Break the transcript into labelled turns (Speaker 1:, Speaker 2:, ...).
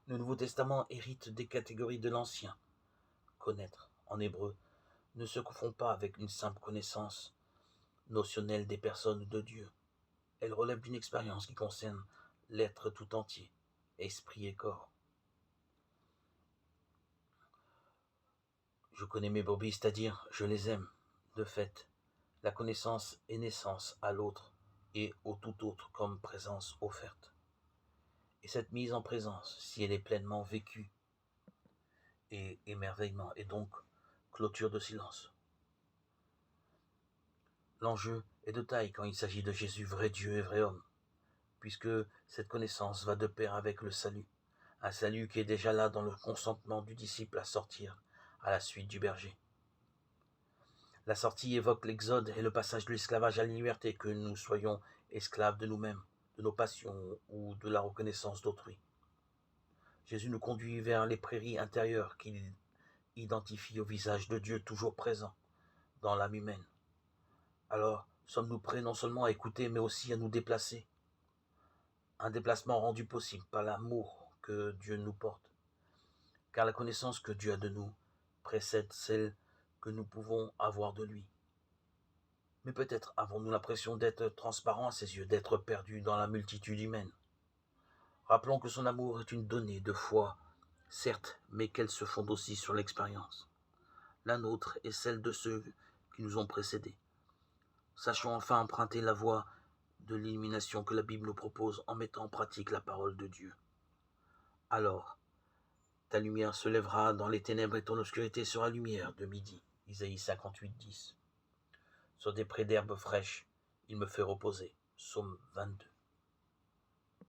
Speaker 1: Le Nouveau Testament hérite des catégories de l'Ancien. Connaître, en hébreu, ne se confond pas avec une simple connaissance notionnelle des personnes ou de Dieu. Elle relève d'une expérience qui concerne l'être tout entier, esprit et corps. Je connais mes brebis, c'est-à-dire je les aime. De fait, la connaissance est naissance à l'autre et au tout autre comme présence offerte. Et cette mise en présence, si elle est pleinement vécue, et émerveillement, et donc clôture de silence. L'enjeu est de taille quand il s'agit de Jésus, vrai Dieu et vrai homme, puisque cette connaissance va de pair avec le salut, un salut qui est déjà là dans le consentement du disciple à sortir à la suite du berger. La sortie évoque l'exode et le passage de l'esclavage à la liberté, que nous soyons esclaves de nous-mêmes, de nos passions ou de la reconnaissance d'autrui. Jésus nous conduit vers les prairies intérieures qu'il identifie au visage de Dieu toujours présent dans l'âme humaine. Alors, sommes-nous prêts non seulement à écouter, mais aussi à nous déplacer? Un déplacement rendu possible par l'amour que Dieu nous porte, car la connaissance que Dieu a de nous précède celle que nous pouvons avoir de lui. Mais peut-être avons-nous l'impression d'être transparents à ses yeux, d'être perdus dans la multitude humaine. Rappelons que son amour est une donnée de foi, certes, mais qu'elle se fonde aussi sur l'expérience. La nôtre est celle de ceux qui nous ont précédés. Sachons enfin emprunter la voie de l'illumination que la Bible nous propose en mettant en pratique la parole de Dieu. Alors, ta lumière se lèvera dans les ténèbres et ton obscurité sera lumière de midi. Isaïe 58, 10. Sur des prés d'herbes fraîches, il me fait reposer. Psaume 22.